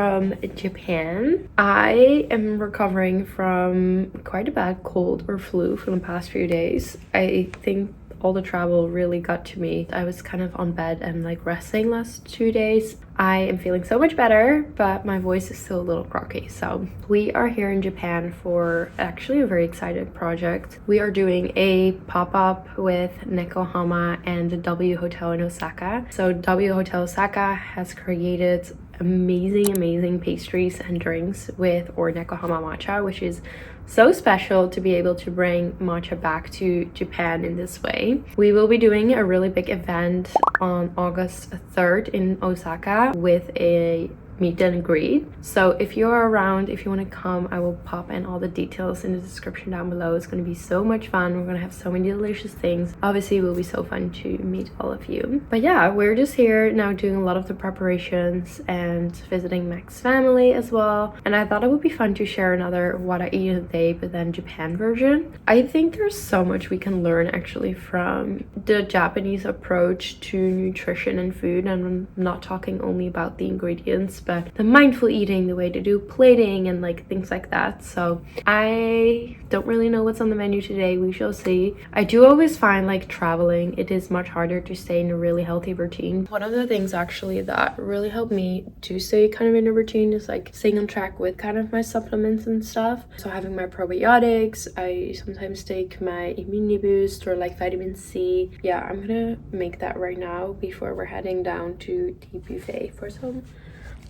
from Japan. I am recovering from quite a bad cold or flu for the past few days. I think all the travel really got to me. I was kind of on bed and like resting last 2 days. I am feeling so much better, but my voice is still a little croaky. So we are here in Japan for actually a very exciting project. We are doing a pop-up with Nekohama and the W Hotel in Osaka. So W Hotel Osaka has created amazing pastries and drinks with our Nekohama matcha, which is so special to be able to bring matcha back to Japan in this way. We will be doing a really big event on August 3rd in Osaka with a meet and greet. So if you're around, if you want to come, I will pop in all the details in the description down below. It's going to be so much fun. We're going to have so many delicious things. Obviously it will be so fun to meet all of you. But yeah, we're just here now doing a lot of the preparations and visiting Mac's family as well. And I thought it would be fun to share another what I eat in a day but then Japan version. I think there's so much we can learn actually from the Japanese approach to nutrition and food, and I'm not talking only about the ingredients, but the mindful eating, the way to do plating and like things like that. So I don't really know what's on the menu today. We shall see. I do always find like traveling, it is much harder to stay in a really healthy routine. One of the things actually that really helped me to stay kind of in a routine is like staying on track with kind of my supplements and stuff. So having my probiotics, I sometimes take my immunity boost or like vitamin C. Yeah, I'm gonna make that right now before we're heading down to the buffet for some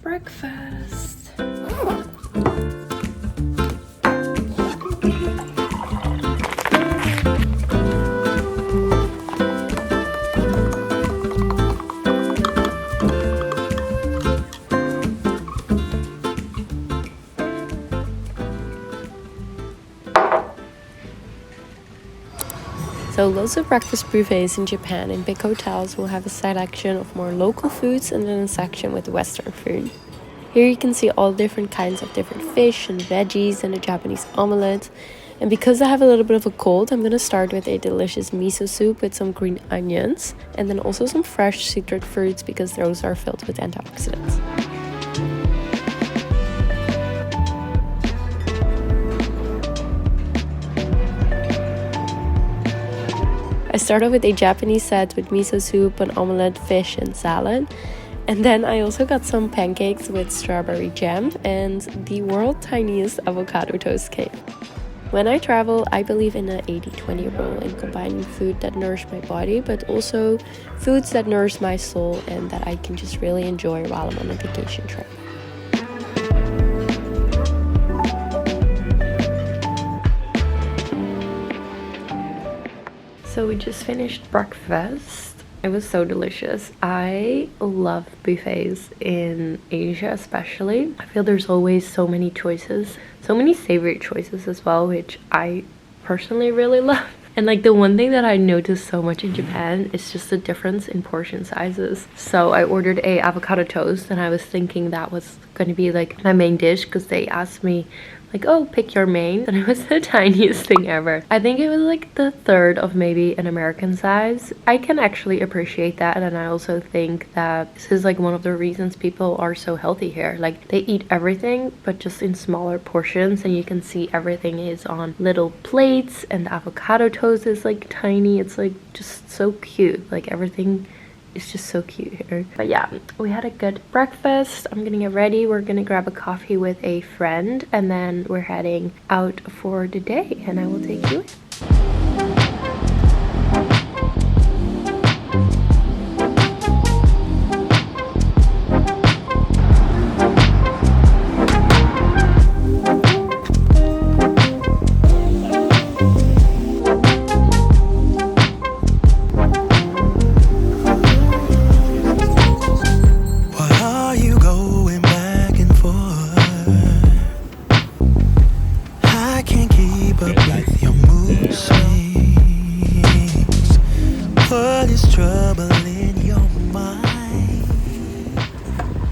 breakfast. So lots of breakfast buffets in Japan, and big hotels will have a selection of more local foods and then a section with Western food. Here you can see all different kinds of different fish and veggies and a Japanese omelette. And because I have a little bit of a cold, I'm going to start with a delicious miso soup with some green onions and then also some fresh citrus fruits because those are filled with antioxidants. I started with a Japanese set with miso soup, an omelette, fish and salad. And then I also got some pancakes with strawberry jam and the world's tiniest avocado toast cake. When I travel, I believe in an 80-20 rule in combining food that nourish my body, but also foods that nourish my soul and that I can just really enjoy while I'm on a vacation trip. So we just finished breakfast. It was so delicious. I love buffets in Asia especially. I feel there's always so many choices, so many savory choices as well, which I personally really love. And like the one thing that I noticed so much in Japan is just the difference in portion sizes. So I ordered a avocado toast and I was thinking that was going to be like my main dish because they asked me like, oh, pick your main, and it was the tiniest thing ever. I think it was like the third of maybe an American size. I can actually appreciate that, and I also think that this is like one of the reasons people are so healthy here. Like they eat everything but just in smaller portions, and you can see everything is on little plates, and the avocado toast is like tiny. It's like just so cute. Like everything is just so cute here. But yeah, we had a good breakfast. I'm gonna get ready. We're gonna grab a coffee with a friend and then we're heading out for the day and I will take you in.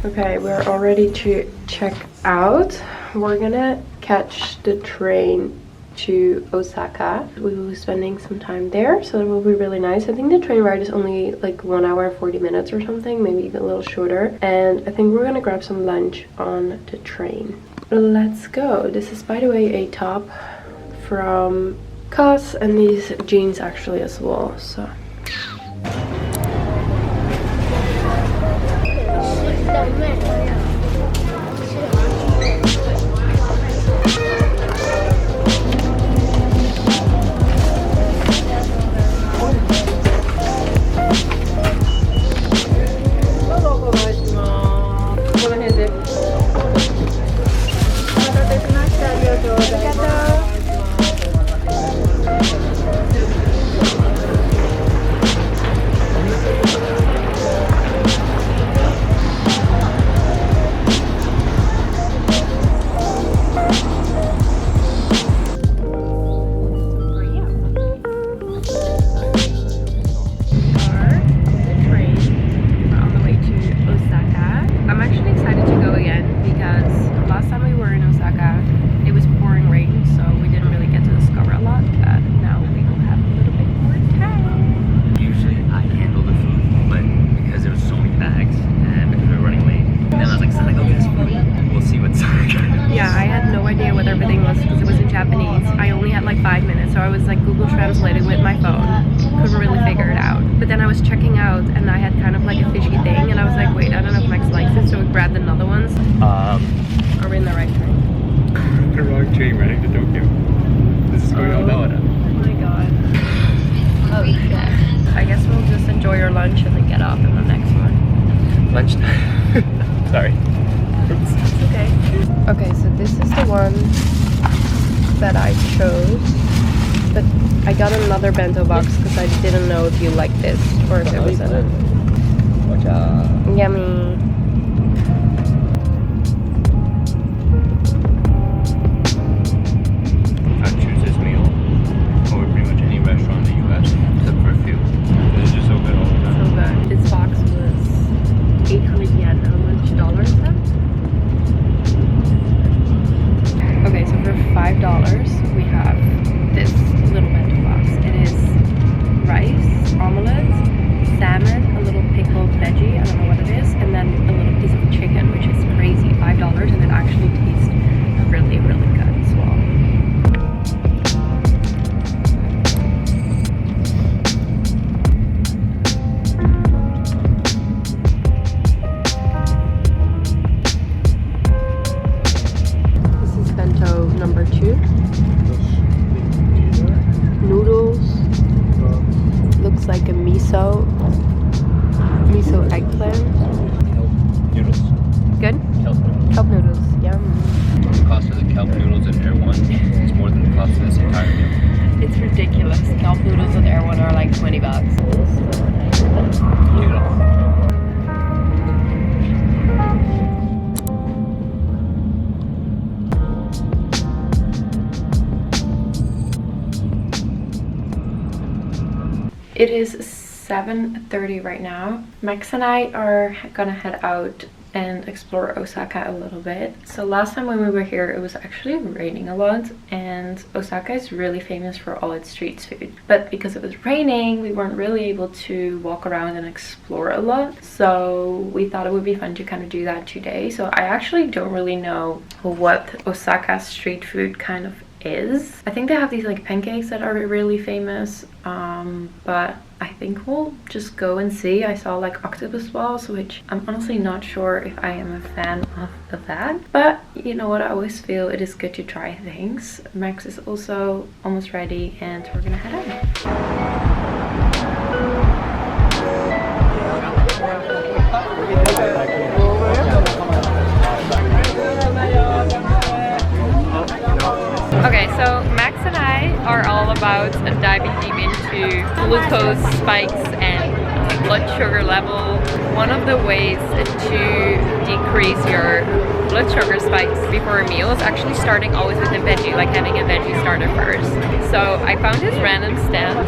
Okay, we're all ready to check out. We're gonna catch the train to Osaka. We will be spending some time there, so it will be really nice. I think the train ride is only like 1 hour and 40 minutes or something, maybe even a little shorter. And I think we're gonna grab some lunch on the train. Let's go. This is, by the way, a top from COS, and these jeans actually as well, so. Are we in the right train? The wrong train running to Tokyo. This is going on. Oh my god. Oh shit. I guess we'll just enjoy your lunch and then get off in the next one. Lunchtime. Sorry. Oops. It's okay. Okay, so this is the one that I chose. But I got another bento box because I didn't know if you liked this or if it was in it. Matcha. Yummy. Miso eggplant. Kelp noodles. Good? Kelp noodles, yum. The cost of the kelp noodles at Air One is more than the cost of this entire meal. It's ridiculous. Kelp noodles at Air One are like 20 bucks. It is 7:30 right now. Max and I are gonna head out and explore Osaka a little bit. So last time when we were here, it was actually raining a lot, and Osaka is really famous for all its street food. But because it was raining, we weren't really able to walk around and explore a lot. So we thought it would be fun to kind of do that today. So I actually don't really know what Osaka street food kind of is. I think they have these like pancakes that are really famous, but I think we'll just go and see. I saw like octopus balls, which I'm honestly not sure if I am a fan of that, but you know what, I always feel it is good to try things. Max is also almost ready and we're gonna head out. Okay, so Max and I are all about diving deep into glucose spikes and blood sugar level. One of the ways to decrease your blood sugar spikes before a meal is actually starting always with a veggie, like having a veggie starter first. So I found this random stand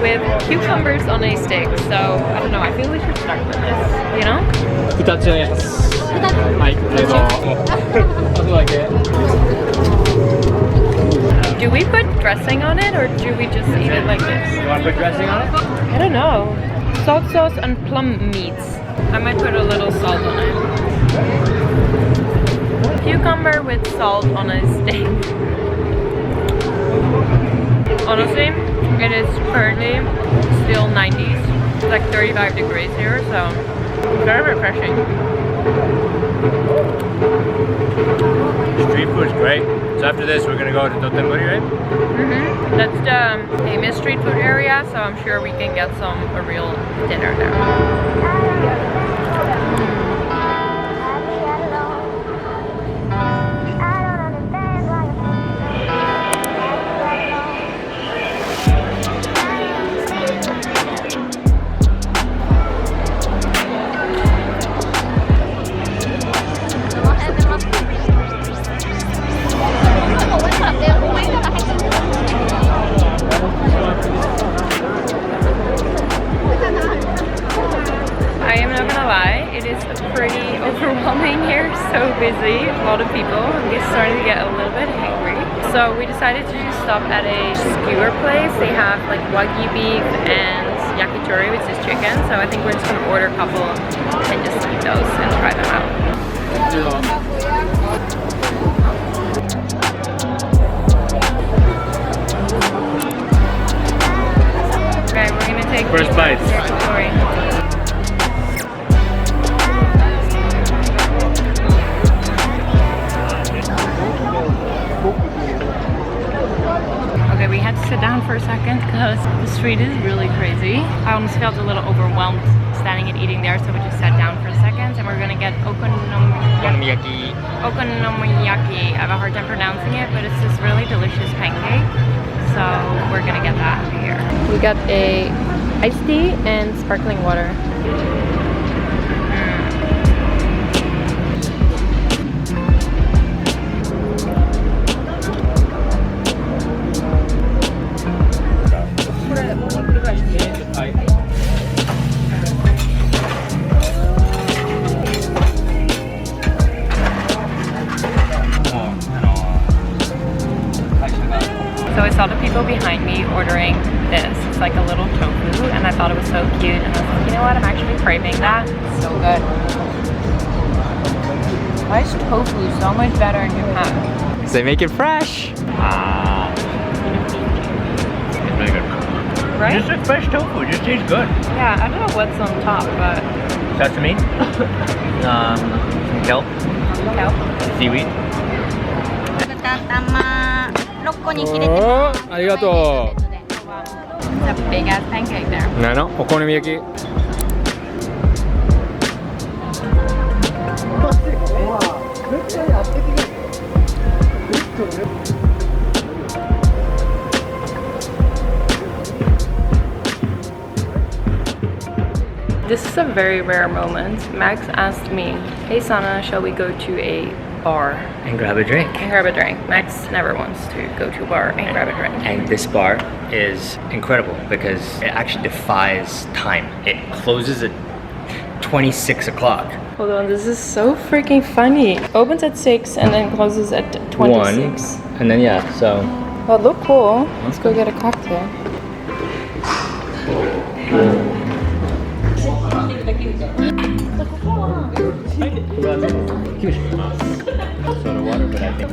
with cucumbers on a stick. So I don't know, I feel we should start with this, you know? 2つのやつ。はい、どうぞ。あとだけ。Salt sauce and plum meats. I might put a little salt on it. Cucumber with salt on a steak. Honestly, it is currently still 90s. It's like 35 degrees here, so very refreshing. Street food is great. So after this, we're gonna go to Dotonbori, right? That's the famous street food area, so I'm sure we can get a real dinner there. Busy, a lot of people. I'm starting to get a little bit hungry. So we decided to just stop at a skewer place. They have like wagyu beef and yakitori, which is chicken. So I think we're just gonna order a couple and just eat those and try them out. Okay, we're gonna take first bites. Yakitori. Okay, we had to sit down for a second because the street is really crazy. I almost felt a little overwhelmed standing and eating there, so we just sat down for a second and we're gonna get okonomiyaki. Okonomiyaki. I have a hard time pronouncing it, but it's this really delicious pancake. So we're gonna get that here. We got a iced tea and sparkling water. So I saw the people behind me ordering this. It's like a little tofu, and I thought it was so cute. And I was like, you know what? I'm actually craving that. It's so good. Why is tofu so much better in Japan? Because they make it fresh. Ah. It's really good. Right? Just like fresh tofu. It just tastes good. Yeah, I don't know what's on top, but... Sesame. Kelp. Kelp. Seaweed. It's a big ass pancake there. Okonomiyaki. This is a very rare moment. Max asked me, hey Sanne, shall we go to a bar And grab a drink. Max never wants to go to a bar and grab a drink. And this bar is incredible because it actually defies time. It closes at 26 o'clock. Hold on, this is so freaking funny. Opens at 6 and then closes at 26. And then yeah, so. Well, look cool. Let's go get a cocktail. Soda water, but I think